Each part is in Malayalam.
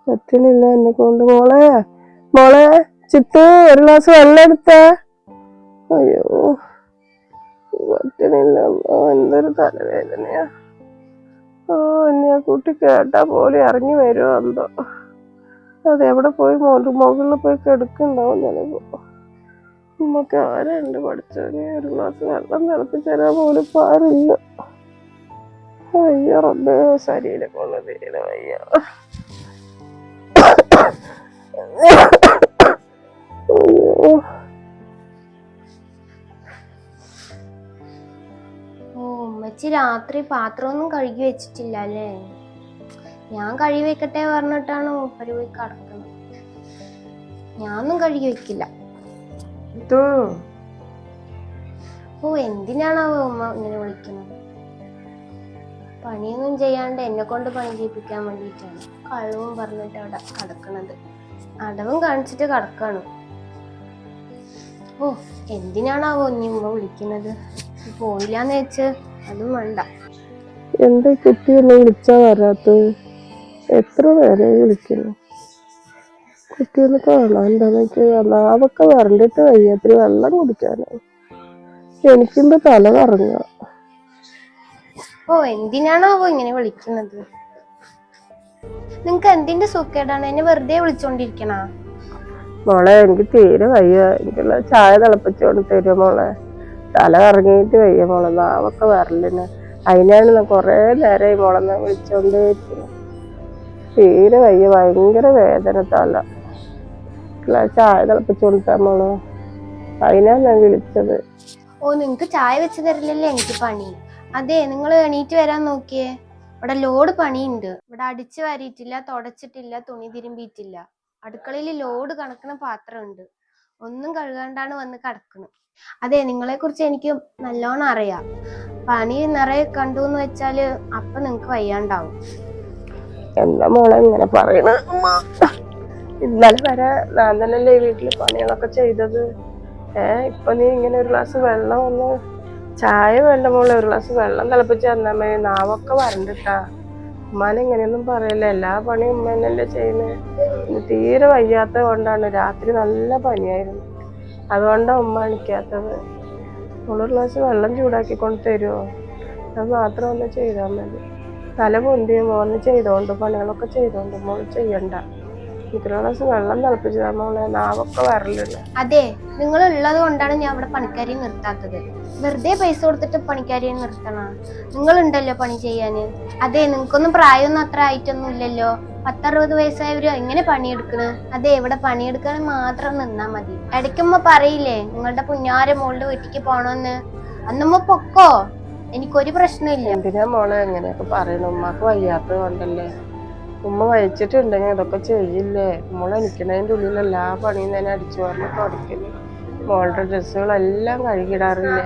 പറ്റണില്ല എന്നെ കൊണ്ട്. മോളെ മോളെ ചിത്ത്, ഒരു ഗ്ലാസ് വെള്ളം എടുത്ത. അയ്യോ പറ്റണില്ല. എന്തൊരു തലവേദനയാ. എന്നെ ആ കുട്ടി കേട്ടാ പോലെ ഇറങ്ങി വരുമോ എന്തോ. അതെവിടെ പോയി മുകളിൽ പോയി കിടക്കുന്നുണ്ടാവും ചിലപ്പോ. നമുക്ക് ആരുണ്ട് പഠിച്ചവനെ. ഒരു ഗ്ലാസ് വെള്ളം തിളപ്പിച്ചാൽ പോലും പാരില്ല. അയ്യോ റബ്ബേ, ശരീരം കൊണ്ട് തീരെ വയ്യ. ഉമ്മച്ചി രാത്രി പാത്രമൊന്നും കഴുകി വെച്ചിട്ടില്ല അല്ലേ? ഞാൻ കഴുകി വെക്കട്ടെ പറഞ്ഞിട്ടാണ് മൂപ്പര് പോയി കിടക്കുന്നത്. ഞാനൊന്നും കഴുകി വെക്കില്ല. എന്തിനാണാവോ ഉമ്മ ഇങ്ങനെ വിളിക്കുന്നത്? പണിയൊന്നും ചെയ്യാണ്ട് എന്നെ കൊണ്ട് പണി ചെയ്യിപ്പിക്കാൻ വേണ്ടിയിട്ടാണ് കഴിവും പറഞ്ഞിട്ട് അവിടെ കിടക്കണത്. അടവും കാണിച്ചിട്ട് കിടക്കാണ്. എന്തിനാണാവോ ഇനി ഉമ്മ വിളിക്കുന്നത്? പോയില്ലാന്ന് വെച്ച് അതും വേണ്ട. എന്താ കുട്ടിയൊന്നും വിളിച്ചാ വരാത്തത്? എത്ര പേരെ വിളിക്കുന്നു. കുട്ടിയൊന്ന് കാണാൻ എന്താന്ന് നാവൊക്കെ വരണ്ടിട്ട് വയ്യാത്തിരി വെള്ളം കുടിക്കാനാണ്. എനിക്കെന്താ തല കറങ്ങുക. എന്തിനാണാവോ ഇങ്ങനെ വിളിക്കുന്നത്? നിങ്ങക്ക് എന്തിന്റെ സുഖേടാണ് എന്നെ വെറുതെ വിളിച്ചോണ്ടിരിക്കണ? മോളെ എനിക്ക് തീരെ വയ്യ. എനിക്കുള്ള ചായ തിളപ്പിച്ചോണ്ട് തരുമോ മോളെ? തല കറങ്ങിയിട്ട് വയ്യ മോളെ. നാവൊക്കെ വരലിന്. അതിനാണ് കൊറേ നേരമായി മോളെന്ന് വിളിച്ചോണ്ടേയിരിക്കുന്നു. തീരെ വയ്യ, ഭയങ്കര വേദന. തല ചായ തിളപ്പിച്ചോണ്ടിട്ടാ മോളെ. അതിനാണ് ഞാൻ വിളിച്ചത്. നിങ്ങക്ക് ചായ വെച്ച് തരില്ലല്ലേ എനിക്ക് പണി. അതെ, നിങ്ങൾ എണീറ്റ് വരാൻ നോക്കിയേ. ഇവിടെ ലോഡ് പണിയുണ്ട്. ഇവിടെ അടിച്ചു വാരിയിട്ടില്ല, തുടച്ചിട്ടില്ല, തുണി തിരുമ്പിയിട്ടില്ല. അടുക്കളയിൽ ലോഡ് കണക്കിന് പാത്രമുണ്ട്. ഒന്നും കഴുകാണ്ടാണ് വന്ന് കിടക്കുന്നത്. അതെ, നിങ്ങളെ കുറിച്ച് എനിക്ക് നല്ലോണം അറിയാം. പണി നിറയെ കണ്ടു എന്ന് വെച്ചാല് അപ്പൊ നിങ്ങക്ക് വയ്യാണ്ടാവും. എന്താ മോളെ ഇങ്ങനെ പറയണ? ഇന്നലെ വരെ ഞാൻ തന്നെയല്ലേ ഈ വീട്ടില് പണികളൊക്കെ ചെയ്തത്. ഇപ്പൊ നീ ഇങ്ങനെ ഒരു ഗ്ലാസ് വെള്ളം ഒന്ന്, ചായ വേണ്ട മോളെ, ഒരു ഗ്ലാസ് വെള്ളം തിളപ്പിച്ച് തന്നാ മതി. നാവൊക്കെ വരണ്ടിട്ടാ. ഉമ്മാനെ ഇങ്ങനെയൊന്നും പറയില്ല. എല്ലാ പണിയും ഉമ്മ തന്നെയല്ലേ ചെയ്യുന്നത്. ഇനി തീരെ വയ്യാത്തത് കൊണ്ടാണ്. രാത്രി നല്ല പനിയായിരുന്നു, അതുകൊണ്ടാണ് ഉമ്മ എണിക്കാത്തത്. മോളൊരു ഗ്ലാസ് വെള്ളം ചൂടാക്കിക്കൊണ്ട് തരുമോ? അത് മാത്രം ഒന്ന് ചെയ്താൽ മതി. തല പൊന്തിയും മോന്ന് ചെയ്തോണ്ട്, പണികളൊക്കെ ചെയ്തോണ്ട് മോള് ചെയ്യണ്ട. ഇത്ര ഗ്ലാസ് വെള്ളം തിളപ്പിച്ചതാ മോളെ. നാവൊക്കെ വരലുണ്ട്. അതെ, നിങ്ങൾ ഉള്ളത് കൊണ്ടാണ് ഞാൻ ഇവിടെ പണിക്കാരിയെ നിർത്താത്തത്. വെറുതെ പൈസ കൊടുത്തിട്ട് പണിക്കാരിയെ നിർത്തണ? നിങ്ങൾ ഉണ്ടല്ലോ പണി ചെയ്യാന്. അതെ, നിങ്ങൾക്കൊന്നും പ്രായമൊന്നും അത്ര ആയിട്ടൊന്നും ഇല്ലല്ലോ. 10-60 വയസ്സായവര് എങ്ങനെ പണിയെടുക്കണ്? അതെ, ഇവിടെ പണിയെടുക്കാൻ മാത്രം നിന്നാ മതി. ഇടയ്ക്കുമ്പോ പറയില്ലേ നിങ്ങളുടെ പുഞ്ഞാര മോളുടെ വീട്ടിക്ക് പോണോന്ന്? അന്നുമ്മ പൊക്കോ, എനിക്കൊരു പ്രശ്നമില്ല. എന്തിനാ മോളെ എങ്ങനെയൊക്കെ പറയണ? ഉമ്മക്ക് വയ്യാത്തത് കൊണ്ടല്ലേ. ഉമ്മ വഹിച്ചിട്ടുണ്ടെങ്കിൽ അതൊക്കെ ചെയ്യില്ലേ? മോളെ എണിക്കണതിൻ്റെ ഉള്ളിൽ എല്ലാ പണിയും തന്നെ അടിച്ചു പറഞ്ഞ് തുടക്കല്, മോളുടെ ഡ്രസ്സുകളെല്ലാം കഴുകിടാറില്ലേ?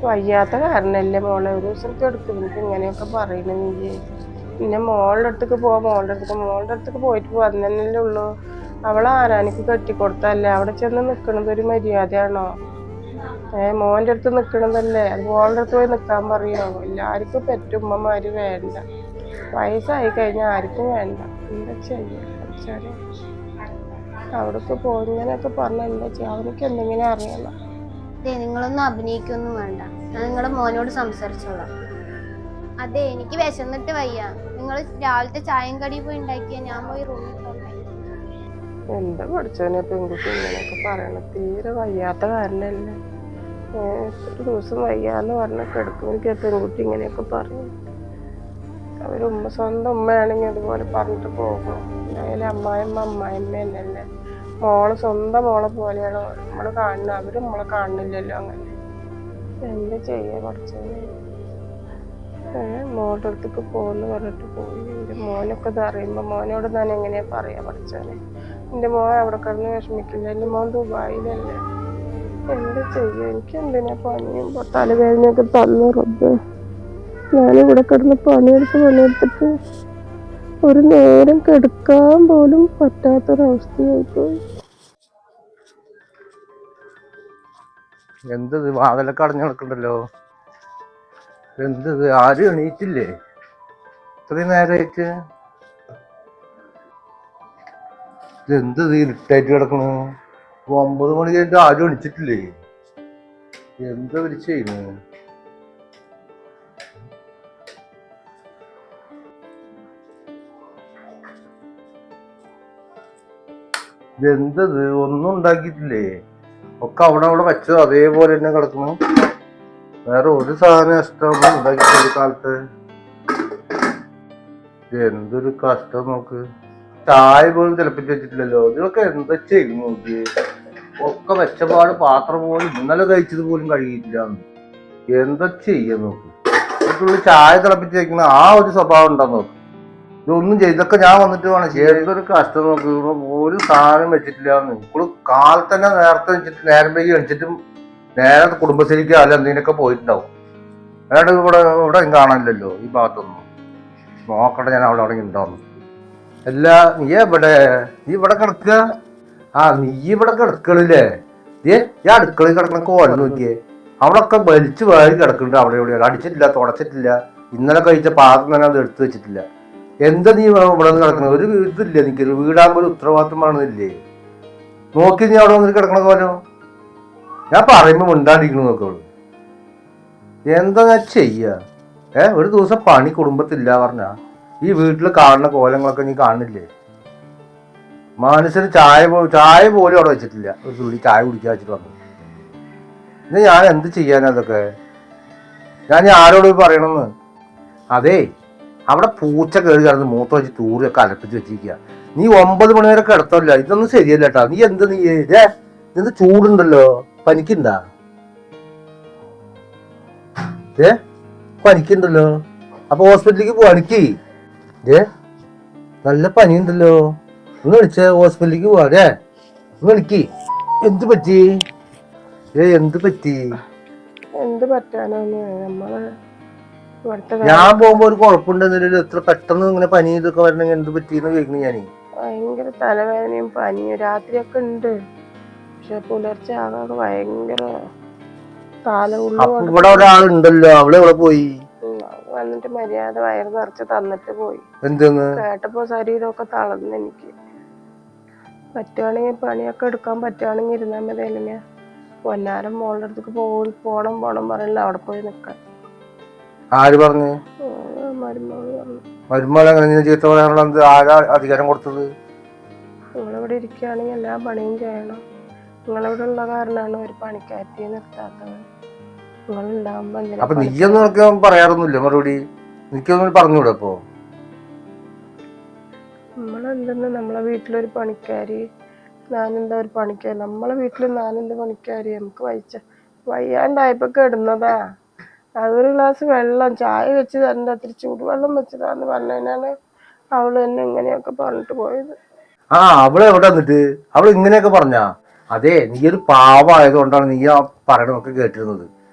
വയ്യാത്ത കാരണല്ലേ മോളെ. ഒരു ദിവസം എടുക്കും എനിക്ക് ഇങ്ങനെയൊക്കെ പറയണ നീ. പിന്നെ മോളുടെ അടുത്തേക്ക് മോളുടെ അടുത്തേക്ക് പോയിട്ട് വന്നല്ലേ ഉള്ളൂ. അവളെ ആരാനിക്ക് കെട്ടിക്കൊടുത്തല്ലേ. അവിടെ ചെന്ന് നിൽക്കണത് ഒരു മര്യാദയാണോ? മോൻ്റെ അടുത്ത് നിൽക്കണതല്ലേ. അത് മോളുടെ അടുത്ത് പോയി നിൽക്കാൻ പറയോ? എല്ലാവർക്കും പെറ്റുമ്മമാര് വേണ്ട. വയസ്സായി കഴിഞ്ഞാൽ ആർക്കും വേണ്ട. എന്താ ചെയ്യാ? അവിടേക്ക് ഇങ്ങനെയൊക്കെ പറഞ്ഞാൽ എന്താ ചെയ്യാ? അവനക്ക് എന്തെങ്കിലും അറിയണം. നിങ്ങളൊന്നും അഭിനയിക്കൊന്നും വേണ്ട. ഞാൻ നിങ്ങളുടെ മോനോട് സംസാരിച്ചോളാം. അതെ, എനിക്ക് വിശന്നിട്ട് വയ്യ. നിങ്ങൾ രാവിലത്തെ ചായയും കടി പോയി ഉണ്ടാക്കിയ ഞാൻ പോയി റൂമിൽ പോകട്ടെ. എന്താ പഠിച്ചവനെ പെൺകുട്ടി ഇങ്ങനെയൊക്കെ പറയണ? തീരെ വയ്യാത്ത കാരണല്ലേ. ഒരു ദിവസം വയ്യാന്ന് പറഞ്ഞ കിടക്കുമെങ്കിൽ പെൺകുട്ടി ഇങ്ങനെയൊക്കെ പറയും. സ്വന്തം ഉമ്മയാണെങ്കിൽ അതുപോലെ പറഞ്ഞിട്ട് പോകും. എന്തായാലും അമ്മായിമ്മ എന്നല്ലേ. മോള് സ്വന്തം മോളെ പോലെയാണ് നമ്മള് കാണുന്നത്. അവര് നമ്മളെ കാണുന്നില്ലല്ലോ അങ്ങനെ. എന്താ ചെയ്യാ പഠിച്ചവനെ? മോളുടെ അടുത്തേക്ക് പോന്ന് പറഞ്ഞിട്ട് പോയി. എൻ്റെ മോനൊക്കെ ഇത് അറിയുമ്പോ മോനോട് ഞാൻ എങ്ങനെയാ പറയാ പഠിച്ചവനെ? എൻ്റെ മോൻ അവിടെ കിടന്ന് വിഷമിക്കില്ല. എൻ്റെ മോൻ ദുബായിലല്ലേ. എന്താ ചെയ്യാ? എനിക്ക് എന്തിനാ പനിയും തലവേദനയൊക്കെ തന്നു റബ്ബേ. ഞാനിവിടെ കിടന്ന് പണിയെടുത്തിട്ട് ഒരു നേരം കിടക്കാൻ പോലും പറ്റാത്തൊരവസ്ഥയായിപ്പോയി. എന്തത് വാതിലൊക്കെ അടഞ്ഞു കിടക്കണ്ടല്ലോ? എന്തത്? ആരും എണീറ്റില്ലേ? ഇത്രയും നേരമായിട്ട്? എന്ത് ഇരുട്ടായിട്ട് കിടക്കണു? 9 മണി കഴിഞ്ഞിട്ട് ആരും എണിച്ചിട്ടില്ലേ? എന്താ ഇവര് ചെയ്യുന്നത്? എന്തത്? ഒന്നും ഉണ്ടാക്കിയിട്ടില്ലേ? ഒക്കെ അവിടെ വെച്ചത് അതേപോലെ തന്നെ കിടക്കുന്നു. വേറെ ഒരു സാധനം ഇഷ്ടം ഉണ്ടാക്കിയിട്ടില്ല കാലത്ത്. എന്തൊരു കഷ്ടം നോക്ക്. ചായ പോലും തിളപ്പിച്ച് വെച്ചിട്ടില്ലല്ലോ. ഇതൊക്കെ എന്താ ചെയ്യുന്നു? ഒക്കെ വെച്ചപാട് പാത്രം പോലും ഇന്നലെ കഴിച്ചത് പോലും കഴിയില്ല. എന്താ ചെയ്യാ നോക്ക്. ഇതിനുള്ളിൽ ചായ തിളപ്പിച്ച് വെക്കുന്ന ആ ഒരു സ്വഭാവം ഉണ്ടെന്ന് നോക്ക്. ഇതൊന്നും ചെയ്തൊക്കെ ഞാൻ വന്നിട്ട് വേണം. എന്തൊരു കഷ്ടം നോക്ക്. ഒരു സാധനം വെച്ചിട്ടില്ല. ഇപ്പോൾ കാലത്തന്നെ നേരത്തെ വെച്ചിട്ട് നേരം വൈകി കഴിച്ചിട്ടും നേരെ കുടുംബശ്രീക്ക് അല്ല എന്തെങ്കിലുമൊക്കെ പോയിട്ടുണ്ടാവും. അല്ലാണ്ട് ഇവിടെ കാണാനില്ലല്ലോ ഈ ഭാഗത്തൊന്നും. നോക്കട്ടെ ഞാൻ അവിടെ ഉണ്ടാവുന്നു. അല്ല നീ ഇവിടെ കിടക്കുക? നീ ഇവിടെ കിടക്കണില്ലേ? ഈ അടുക്കളയിൽ കിടക്കണ കോലം നോക്കിയേ. അവിടൊക്കെ വലിച്ചു വാരി കിടക്കുന്നുണ്ട്. അവിടെ എവിടെയാണ് അടിച്ചിട്ടില്ല, തുടച്ചിട്ടില്ല. ഇന്നലെ കഴിച്ച പാത്രം തന്നെ അത് എടുത്തു വെച്ചിട്ടില്ല. എന്താ നീ ഇവിടെ നിന്ന് കിടക്കുന്നത്? ഒരു ഇതില്ലേ എനിക്ക്? വീടാകുമ്പോൾ ഒരു ഉത്തരവാദിത്വം വേണമെന്നില്ലേ? നോക്കി നീ അവിടെ വന്നിട്ട് കിടക്കണ കോലം. ഞാൻ പറയുമ്പോ മിണ്ടാണ്ടിരിക്കണു നോക്കോളൂ. എന്താ ഞാൻ ചെയ്യാ? ഒരു ദിവസം പണി കുടുംബത്തില്ല പറഞ്ഞ ഈ വീട്ടിൽ കാണുന്ന കോലങ്ങളൊക്കെ നീ കാണുന്നില്ലേ? മനുഷ്യന് ചായ പോലും അവിടെ വെച്ചിട്ടില്ല. ഒരു തുള്ളി ചായ കുടിക്കാൻ വെച്ചിട്ട് വന്നു. ഇന്ന് ഞാൻ എന്ത് ചെയ്യാനാ അതൊക്കെ? ഞാൻ ആരോട് പറയണമെന്ന്? അതേ, അവിടെ പൂച്ച കയറി കിടന്ന് മൂത്ത വെച്ച് തൂറിയൊക്കെ അലപ്പിച്ച് വെച്ചിരിക്കുക. നീ 9 മണി വരെ കിടത്തല്ല. ഇതൊന്നും ശരിയല്ല കേട്ടാ. നീ എന്ത് ചൂടുണ്ടല്ലോ? പനിക്കുണ്ടാ? പനിക്കുണ്ടല്ലോ. അപ്പൊ ഹോസ്പിറ്റലിലേക്ക് പണിക്ക്. നല്ല പനിയുണ്ടല്ലോ. ഒന്ന് വിളിച്ചേ, ഹോസ്പിറ്റലിലേക്ക് പോവാ. ഒന്ന് വിളിക്ക്. എന്ത് പറ്റി? എന്ത് പറ്റി? എന്ത് പറ്റാനോന്ന് നമ്മള് ഞാൻ പോകുമ്പോ ഒരു കുഴപ്പമുണ്ടെന്നില്ല. എത്ര പെട്ടെന്ന് ഇങ്ങനെ പനി ഇതൊക്കെ വരണമെങ്കിൽ എന്ത് പറ്റിയെന്ന് ചോദിക്കുന്നു ഞാൻ. ഭയങ്കര തലവേദനയും പനിയും രാത്രിയൊക്കെ ഉണ്ട്. പക്ഷെ പുലർച്ചെ ആകെ ഭയങ്കര ഇവിടെ ഒരാളുണ്ടല്ലോ. അവള് എവിടെ പോയി? വന്നിട്ട് മര്യാദ വയറ് നിറച്ച് തന്നിട്ട് പോയി. എന്തെന്ന് കേട്ടപ്പോ ശരീരമൊക്കെ തളർന്ന്. എനിക്ക് പറ്റുവാണെങ്കിൽ പണിയൊക്കെ എടുക്കാൻ പറ്റുവാണെങ്കിൽ ഇരുന്നാൽ മതി. അല്ലെങ്കിൽ പൊന്നാരം മോളുടെ അടുത്തേക്ക് പോണം പറയണില്ല. അവിടെ പോയി നിക്കാൻ. ആര് പറഞ്ഞു? മരുമോള് പറഞ്ഞു. മരുമോൾ എങ്ങനെ ചീത്ത പറയാനുള്ള ആരാ അധികാരം കൊടുത്തത്? നിങ്ങളിവിടെ ഇരിക്കുകയാണെങ്കിൽ എല്ലാ പണിയും ചെയ്യണം. നിങ്ങളിവിടെ ഉള്ള കാരണമാണ് ഒരു പണിക്കാരത്തിയെ നിർത്താത്തത്. നിങ്ങളുണ്ടാവുമ്പോ അപ്പൊ നീയൊന്നും പറയാറൊന്നുമില്ല മറുപടി? എനിക്കൊന്നും പറഞ്ഞൂടെ? അപ്പൊ നമ്മളെന്തെന്ന് നമ്മളെ വീട്ടിലൊരു പണിക്കാരി, ഞാനെന്താ ഒരു പണിക്കാരി? നമ്മളെ വീട്ടില് ഞാനെന്ത് പണിക്കാരി? നമുക്ക് വയ്യാണ്ടായപ്പോ കിടന്നതാ. അതൊരു ഗ്ലാസ് വെള്ളം ചായ വെച്ച് തരണ്ട, അത്തിരി ചൂടുവെള്ളം വെച്ചതാന്ന് പറഞ്ഞതിനാണ് അവള് തന്നെ ഇങ്ങനെയൊക്കെ പറഞ്ഞിട്ട് പോയത്. അവള് എവിടെ വന്നിട്ട് അവള് ഇങ്ങനെയൊക്കെ പറഞ്ഞാ? അതെ, നീ ഒരു പാവമായതുകൊണ്ടാണ് നീ ആ പറയണതൊക്കെ കേട്ടിരുന്നത്.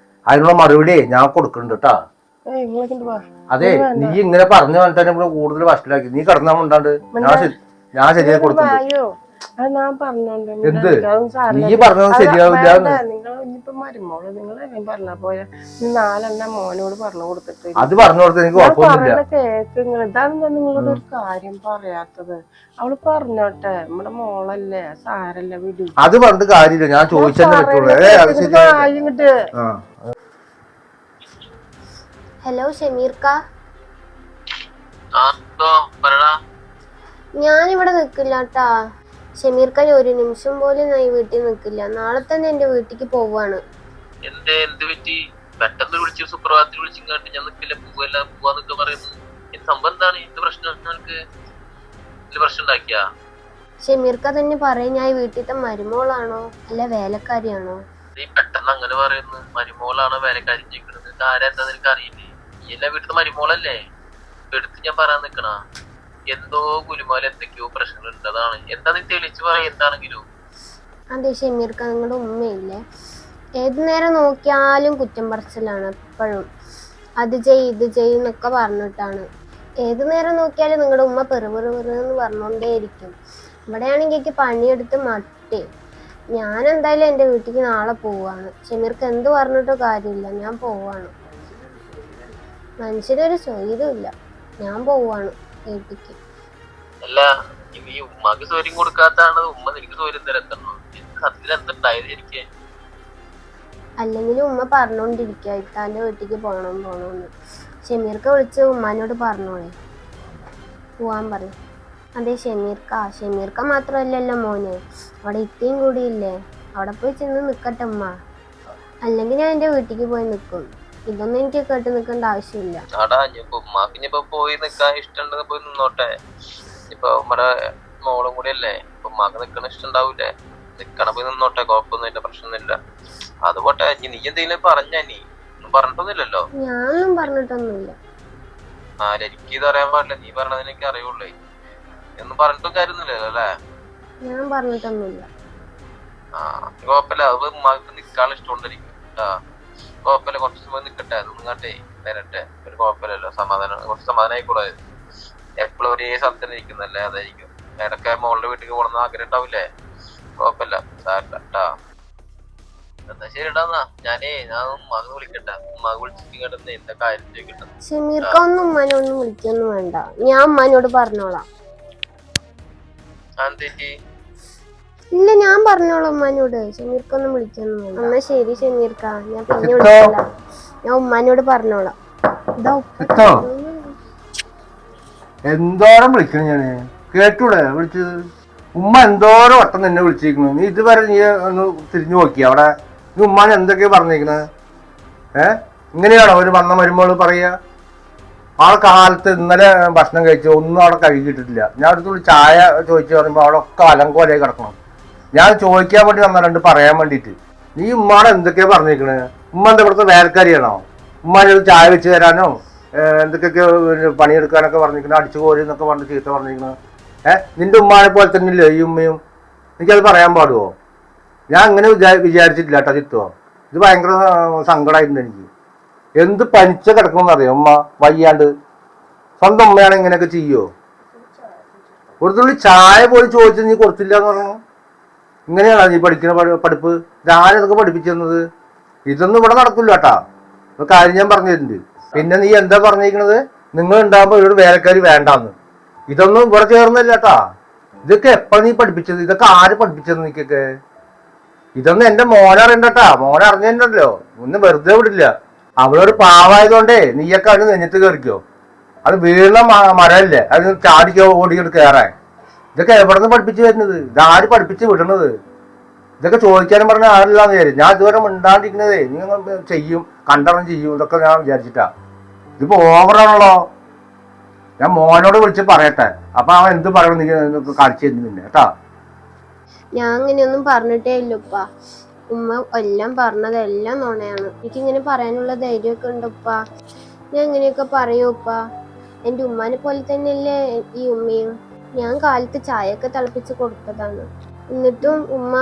അതിനുള്ള മറുപടി ഞാൻ കൊടുക്കുന്നുണ്ട് കേട്ടാ. അതെ, നീ ഇങ്ങനെ പറഞ്ഞു പറഞ്ഞിട്ട് കൂടുതൽ വഷളാക്കി. നീ കിടന്നാണ്ടാണ്ട് ഞാൻ ശരിയായി കൊടുക്കുന്നു. ഞാൻ പറഞ്ഞോണ്ട് എന്ത് നീ പറഞ്ഞത് ശരിയാവില്ല. നിങ്ങൾ ഇനിയിപ്പോ മരുമോള് നിങ്ങൾ പറഞ്ഞ പോലെ 4 മോനോട് പറഞ്ഞു കൊടുത്തിട്ട് അത് പറഞ്ഞു കൊടുത്ത എനിക്ക് കുഴപ്പമൊന്നുമില്ല. കേക്ക് ഇതാണെന്താ നിങ്ങളോട് ഒരു കാര്യം പറയാത്തത്? അവള് പറഞ്ഞോട്ടെ, നമ്മുടെ മോളല്ലേ, സാരല്ല വിടു. അത് പറഞ്ഞിട്ട് കാര്യമില്ല. ഞാൻ ചോദിച്ചെന്നെ ഇങ്ങോട്ട്. ഹലോ ഷമീർക്ക, ഞാനിവിടെ നിക്കില്ല കേട്ടാ. ഷമീർക്ക, ഒരു നിമിഷം പോലും ഞാൻ ഈ വീട്ടിൽ നിക്കില്ല. നാളെ തന്നെ എന്റെ വീട്ടിലേക്ക് പോവാണ്. ഷമീർക്ക തന്നെ പറയും, ഞാൻ ഈ വീട്ടിലത്തെ മരുമോളാണോ അല്ല വേലക്കാരിയാണോ? നീ പെട്ടെന്ന് അങ്ങനെ പറയുന്നു. മരുമോളാണോ വേലക്കാരി ചോദിക്കണത്? ആരെന്താ നിനക്ക് അറിയില്ലേ? ഈ എല്ലാ വീട്ടിൽ മരുമോളല്ലേ? എടുത്ത് ഞാൻ പറയാൻ നിക്കണ എന്തോ ഗുലുമാല എന്തൊക്കെയോ പ്രശ്നങ്ങൾ ഉണ്ടതാണ്. എന്താ നീ തെളിച്ച് പറയാ എന്താണെങ്കിലും. അതെ ഷമീർക്ക, നിങ്ങളുടെ ഉമ്മയില്ലേ, ഏത് നേരം നോക്കിയാലും കുറ്റം പറച്ചിലാണ്. എപ്പോഴും അത് ഇത് എന്നൊക്കെ പറഞ്ഞിട്ടാണ്. ഏത് നേരം നോക്കിയാലും നിങ്ങളുടെ ഉമ്മ പെറുപെറുന്ന് പറഞ്ഞോണ്ടേയിരിക്കും. ഇവിടെയാണെങ്കിൽ എനിക്ക് പണിയെടുത്ത് മട്ടി. ഞാൻ എന്തായാലും എൻ്റെ വീട്ടിലേക്ക് നാളെ പോവാണ്. ഷമീർക്ക് എന്ത് പറഞ്ഞിട്ടോ കാര്യമില്ല, ഞാൻ പോവാണ്. മനുഷ്യരൊരു സ്വൈര്യമില്ല. ഞാൻ പോവാണ് വീട്ടിലേക്ക്. അല്ല ഇനി ഈ ഉമ്മക്ക് സൗകര്യം കൊടുക്കാത്തതാണ് ഉമ്മ നിനക്ക് സൗകര്യം തരത്തണം. സത്യത്തിൽ എന്തുണ്ടായത് എനിക്ക്? അല്ലെങ്കിലും ഉമ്മ പറഞ്ഞോണ്ടിരിക്കുക ഇത്താന്റെ വീട്ടിക്ക് പോണോന്ന്. ഷമീർക്ക വിളിച്ച് ഉമ്മാനോട് പറഞ്ഞോളെ പോവാൻ പറയും. അതെ ഷമീർക്ക മാത്രമല്ലല്ലോ മോന്, അവിടെ ഇത്തയും കൂടിയില്ലേ, അവിടെ പോയി ചെന്ന് നിക്കട്ടെ ഉമ്മ. അല്ലെങ്കിൽ ഞാൻ എന്റെ വീട്ടിക്ക് പോയി നിക്കും. ഇതൊന്നും എനിക്ക് കേട്ട് നിൽക്കേണ്ട ആവശ്യമില്ല. ഉമ്മാക്കിനിപ്പോ പോയി നിക്കാൻ ഇഷ്ടമുണ്ടെന്ന് പോയി നിന്നോട്ടെ. ഇപ്പൊ നമ്മുടെ മോളും കൂടി അല്ലേ, ഉമ്മാക്ക് നിക്കണ ഇഷ്ടം ഉണ്ടാവൂലേ? നിക്കണ പോയി നിന്നോട്ടെ, കുഴപ്പമൊന്നുമില്ല, പ്രശ്നമൊന്നുമില്ല. അതുപോട്ടെ. നീ എന്തെങ്കിലും പറഞ്ഞാ? നീ ഒന്നും പറഞ്ഞിട്ടൊന്നുമില്ലല്ലോ. ഞാനൊന്നും പറഞ്ഞിട്ടൊന്നുമില്ല. എനിക്കിത് അറിയാൻ പാടില്ല, നീ പറഞ്ഞത് എനിക്ക് അറിയുള്ളേ. ഒന്നും പറഞ്ഞിട്ടും കാര്യമൊന്നുമില്ലല്ലോ അല്ലേ? ഞാൻ പറഞ്ഞിട്ടൊന്നുമില്ല. കുഴപ്പമില്ല. അത് ഉമ്മാക്ക് നിക്കാനുള്ള ഇഷ്ടമുണ്ടായിരിക്കും. കുഴപ്പമില്ല, കുറച്ച് സമയം നിക്കട്ടെ. അതൊന്നും കാട്ടേ വരട്ടെ, ഒരു കുഴപ്പമില്ലല്ലോ. കുറച്ച് സമാധാനം ആയിക്കൂടെ? എപ്പോഴും ഒരേ സ്ഥലത്തന്നെ ഇരിക്കുന്നല്ലേ, അതായിരിക്കും. ഇടയ്ക്ക് മോളുടെ വീട്ടിൽ പോകണമെന്ന് ആഗ്രഹം ഉണ്ടാവില്ലേ? കുഴപ്പമില്ല, സാരട്ടാ. എന്നാ ശരിടാന്നാ, ഞാൻ ഉമ്മാക്ക് വിളിക്കട്ടെ. ഉമ്മാക്ക് വിളിച്ചിട്ട് എന്താ കാര്യം ചോദിക്കട്ടെ. ഷമീർക്ക ഒന്നും ഉമ്മാനൊന്നും വിളിക്കൊന്നും വേണ്ട, ഞാൻ ഉമ്മാനോട് പറഞ്ഞോളാം. ഇല്ല, ഞാൻ പറഞ്ഞോളാം ഉമ്മാനോട്. ഷമീർക്ക ഒന്നും വിളിക്കൊന്നും വേണ്ട. എന്നാ ശരി ഷമീർക്ക, ഞാൻ പിന്നെ വിളിക്കില്ല. ഞാൻ ഉമ്മാനോട് പറഞ്ഞോളാം. എന്തോരം വിളിക്കണം ഞാന്, കേട്ടൂടെ വിളിച്ചത്? ഉമ്മ എന്തോരം വട്ടം നിന്നെ വിളിച്ചിരിക്കുന്നു. നീ ഇതുവരെ നീ ഒന്ന് തിരിഞ്ഞു നോക്കി അവിടെ? നീ ഉമ്മാൻ എന്തൊക്കെയാ പറഞ്ഞിരിക്കണത്? ഇങ്ങനെയാണോ ഒരു വന്ന മരുമോള് പറയാ? ആ കാലത്ത് ഇന്നലെ ഭക്ഷണം കഴിച്ചു ഒന്നും അവിടെ കഴുകിയിട്ടിട്ടില്ല. ഞാൻ അടുത്തുള്ള ചായ ചോദിച്ചു പറയുമ്പോൾ അവിടെ ഒക്കെ അലങ്കോലായി കിടക്കണം. ഞാൻ ചോദിക്കാൻ വേണ്ടി വന്നിട്ടുണ്ട്, പറയാൻ വേണ്ടിയിട്ട്. നീ ഉമ്മാടെ എന്തൊക്കെയാ പറഞ്ഞിരിക്കണേ? ഉമ്മ എന്താ ഇവിടുത്തെ വേലക്കാരിയാണോ? ഉമ്മാനെ ചായ വെച്ച് തരാനോ എന്തൊക്കെയൊക്കെ പണിയെടുക്കാനൊക്കെ പറഞ്ഞിരിക്കണം, അടിച്ചു കോരി എന്നൊക്കെ പറഞ്ഞ് ചീത്ത പറഞ്ഞിരിക്കണം. നിന്റെ ഉമ്മാനെ പോലെ തന്നെയല്ലേ ഈ ഉമ്മയും? എനിക്കത് പറയാൻ പാടുമോ? ഞാൻ അങ്ങനെ വിചാരിച്ചിട്ടില്ല കേട്ടോ ചിത്തോ. ഇത് ഭയങ്കര സങ്കടമായിട്ടുണ്ട് എനിക്ക്. എന്ത് പനിച്ച കിടക്കുമെന്നറിയോ ഉമ്മ വയ്യാണ്ട്? സ്വന്തം ഉമ്മയാണ് ഇങ്ങനെയൊക്കെ ചെയ്യോ? ഒരു തുള്ളി ചായ പോലും ചോദിച്ചത് നീ കൊടുത്തില്ല എന്ന് പറഞ്ഞു. ഇങ്ങനെയാണോ നീ പഠിക്കുന്ന പഠിപ്പ്? ഞാനിതൊക്കെ പഠിപ്പിച്ചു തന്നത്? ഇതൊന്നും ഇവിടെ നടക്കില്ല കേട്ടാ. കാര്യം ഞാൻ പറഞ്ഞു തരുന്നുണ്ട്. പിന്നെ നീ എന്താ പറഞ്ഞിരിക്കണത്? നിങ്ങൾ ഉണ്ടാകുമ്പോൾ ഇവിടെ വേലക്കാരി വേണ്ടാന്ന്. ഇതൊന്നും ഇവിടെ ചേർന്നില്ല കേട്ടാ. ഇതൊക്കെ എപ്പോ നീ പഠിപ്പിച്ചത്? ഇതൊക്കെ ആര് പഠിപ്പിച്ചത് നീക്കൊക്കെ? ഇതൊന്നും എന്റെ മോനറിയണ്ടട്ടാ. മോനറിഞ്ഞല്ലോ ഒന്ന് വെറുതെ വിടില്ല. അവളൊരു പാവായതുകൊണ്ടേ നീയൊക്കെ അതിന് നെഞ്ഞത്ത് കയറിക്കോ. അത് വീണ മരമല്ലേ, അതിന് ചാടിക്കോ ഓടിക്കോ കയറാൻ. ഇതൊക്കെ എവിടെ നിന്ന് പഠിപ്പിച്ചു വരുന്നത്? ഇതാര് പഠിപ്പിച്ച് വിടണത്? ഇതൊക്കെ ചോദിക്കാനും പറഞ്ഞ ആരില്ലാന്ന് വിചാരിച്ചു. ഞാൻ ഇതുവരെ മിണ്ടാണ്ടിരിക്കുന്നതേ നീ ചെയ്യും, കണ്ടറിഞ്ഞ് ചെയ്യും ഇതൊക്കെ ഞാൻ വിചാരിച്ചിട്ടാ. ഇതിപ്പോ ഓവറാണല്ലോ. ഞാൻ മോനോട് വിളിച്ച് പറയട്ടെ, അപ്പൊ അവൻ എന്ത് പറയണം നീ കാണിച്ചു തരുന്നു നിന്നെ കേട്ടാ. ഞാൻ അങ്ങനെയൊന്നും പറഞ്ഞിട്ടേ ഇല്ല ഉപ്പ. ഉമ്മ എല്ലാം പറഞ്ഞതെല്ലാം നുണയാണ്. എനിക്കിങ്ങനെ പറയാനുള്ള ധൈര്യമൊക്കെ ഉണ്ട് ഉപ്പ. ഞാൻ ഇങ്ങനെയൊക്കെ പറയൂ ഉപ്പ. എൻ്റെ ഉമ്മാനെ പോലെ തന്നെയല്ലേ ഈ ഉമ്മയും. ഞാൻ കാലത്ത് ചായയൊക്കെ തിളപ്പിച്ച് കൊടുത്തതാണ്. എന്നിട്ടും ഉമ്മ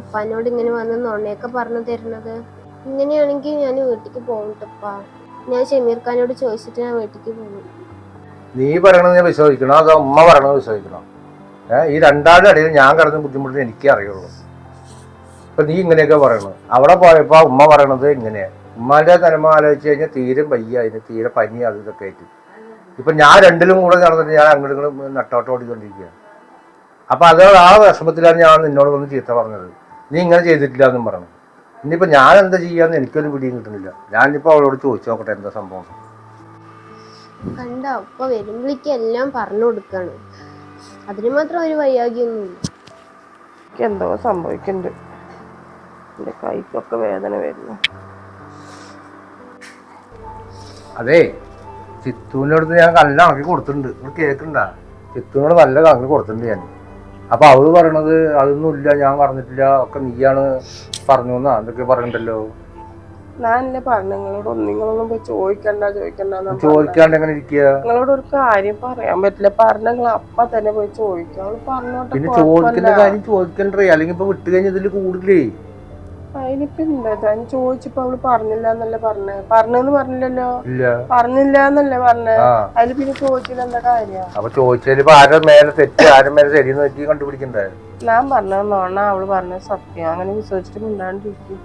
ഉപ്പാനോട് ഇങ്ങനെ വന്ന് നുണയൊക്കെ പറഞ്ഞു തരുന്നത്. ഇങ്ങനെയാണെങ്കിൽ ഞാൻ വീട്ടിലേക്ക് പോകട്ടപ്പ. ഞാൻ ഷമീർ ഖാനോട് ചോദിച്ചിട്ട് ഞാൻ വീട്ടിലേക്ക് പോകും. നീ പറയണത് ഞാൻ വിശ്വസിക്കണോ അതോ ഉമ്മ പറയണത് വിശ്വസിക്കണോ? ഈ രണ്ടാളുടെ ഇടയിൽ ഞാൻ കിടന്ന് ബുദ്ധിമുട്ട് എനിക്കേ അറിയുള്ളൂ. ഇപ്പൊ നീ ഇങ്ങനെയൊക്കെ പറയണത്, അവിടെ പോയപ്പോ ഉമ്മ പറയണത് ഇങ്ങനെയാ. ഉമ്മാന്റെ തലമ ആലോചിച്ച് കഴിഞ്ഞാൽ തീരെ വയ്യ, അതിന് തീരെ പനി അത് ഇതൊക്കെ ആയിട്ട്. ഇപ്പൊ ഞാൻ രണ്ടിലും കൂടെ നടന്നിട്ട് ഞാൻ അങ്ങോട്ട് നട്ടോട്ട് ഓടിക്കൊണ്ടിരിക്കുക. അപ്പൊ അത് ആ വിഷമത്തിലാണ് ഞാൻ നിന്നോട് വന്ന് ചീത്ത പറഞ്ഞത്. നീ ഇങ്ങനെ ചെയ്തിട്ടില്ല എന്നും പറഞ്ഞു. ഇനിയിപ്പോ ഞാൻ എന്താ ചെയ്യാന്ന് എനിക്കൊരു പിടിയും കിട്ടുന്നില്ല. ഞാനിപ്പോ അവളോട് ചോദിച്ചു നോക്കട്ടെ എന്താ സംഭവം. കണ്ട ഉപ്പ വരുമ്പോഴേക്ക് എല്ലാം പറഞ്ഞു കൊടുക്കാണ്. അതിന് മാത്രം ഒരു വയ്യാകിയൊന്നുമില്ല. എനിക്ക് എന്തോ സംഭവിക്കുന്നുണ്ട്. എൻ്റെ കൈക്കൊക്കെ വേദന വരുന്നു. അതെ, ചിത്തൂൻ്റെ അടുത്ത് ഞാൻ നല്ല കണക്കി കൊടുത്തിട്ടുണ്ട്. ഇവിടെ കേൾക്കണ്ടാ? ചിത്തൂനോട് നല്ല കണക്കി കൊടുത്തിട്ടുണ്ട് ഞാൻ. അപ്പൊ അവള് പറയണത് അതൊന്നും ഇല്ല, ഞാൻ പറഞ്ഞിട്ടില്ല, ഒക്കെ നീയാണ് പറഞ്ഞു എന്നാ എന്തൊക്കെ പറഞ്ഞിട്ടല്ലോ. ഞാനല്ലേ പറഞ്ഞു നിങ്ങളോട് നിങ്ങളൊന്നും പോയി ചോദിക്കണ്ട. ചോദിക്കാണ്ട് എങ്ങനെ ഇരിക്കുക? നിങ്ങളോട് ഒരു കാര്യം പറയാൻ പറ്റില്ല. പറഞ്ഞ നിങ്ങൾ അപ്പ തന്നെ പോയി ചോദിക്കാം. അവള് പറഞ്ഞോട്ടെ. പിന്നെ ചോദിക്കേണ്ട കാര്യം ചോദിക്കണ്ടേ, അല്ലെങ്കിൽ ഇപ്പൊ വിട്ട് കഴിഞ്ഞ ഇതില് കൂടുതലേ. അതിനിപ്പോ എന്താ ചോദിച്ചപ്പോ അവള് പറഞ്ഞില്ല എന്നല്ലേ പറഞ്ഞെന്ന് പറഞ്ഞില്ലല്ലോ. പറഞ്ഞില്ല എന്നല്ലേ പറഞ്ഞേ. അതില് പിന്നെ ചോദിച്ചില്ല എന്താ കാര്യം? അപ്പൊ ചോദിച്ചതിൽ ആരുടെ മേലെ തെറ്റ് ആരുടെ മേലെ ശരിയെന്ന് വെച്ച് കണ്ടുപിടിക്കണ്ടേ? ഞാൻ പറഞ്ഞതെന്നോണ അവള് പറഞ്ഞത് സത്യം. അങ്ങനെ വിശ്വസിച്ചിട്ട് മിണ്ടാണ്ടിരിക്കും.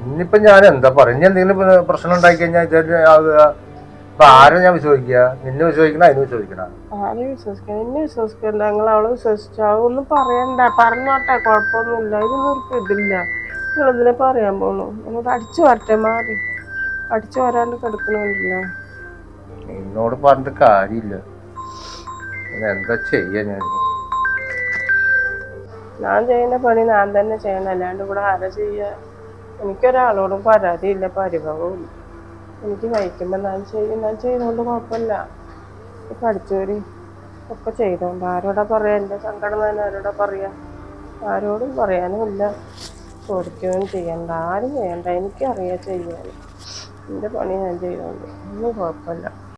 ഇന്നിപ്പോ ഞാൻ എന്താ പറയാ, എന്തെങ്കിലും പ്രശ്നം ഉണ്ടായി കഴിഞ്ഞാൽ ഇപ്പൊ ആരും ഞാൻ വിശ്വസിക്കുക, നിന്നെ വിശ്വസിക്കണ അതിന് വിശ്വസിക്കണ. ആരെയും വിശ്വസിക്കണം, എന്നെ വിശ്വസിക്കണ്ട, നിങ്ങൾ അവളെ വിശ്വസിച്ചോ, ഒന്നും പറയണ്ട, പറഞ്ഞോട്ടെ, കുഴപ്പമൊന്നുമില്ല, ഇതൊന്നും ഒരു ഇതില്ല. നിങ്ങളെന്തിനെ പറയാൻ പോണു? എന്നോട് അടിച്ചു വരട്ടെ, മാറി അടിച്ചു വരാണ്ട് കിടക്കണില്ല. നിന്നോട് പറഞ്ഞിട്ട് കാര്യമില്ല, എന്താ ചെയ്യാ ഞാൻ ചെയ്യുന്ന പണി ഞാൻ തന്നെ ചെയ്യണം, അല്ലാണ്ട് ഇവിടെ ആരാ ചെയ്യുക? എനിക്കൊരാളോടും പരാതിയില്ല, പരിഭവവും ഇല്ല. എനിക്ക് കഴിക്കുമ്പോൾ ഞാൻ ചെയ്തുകൊണ്ട് കുഴപ്പമില്ല. പഠിച്ചവര് ഒക്കെ ചെയ്തോണ്ട് ആരോടാ പറയാ? എൻ്റെ സങ്കടം തന്നെ ആരോടാ പറയാ? ആരോടും പറയാനുമില്ല, ചോദിക്കുകയും ചെയ്യണ്ട, ആരും ചെയ്യണ്ട. എനിക്കറിയാം ചെയ്യാൻ, എൻ്റെ പണി ഞാൻ ചെയ്തോണ്ട് ഒന്നും കുഴപ്പമില്ല.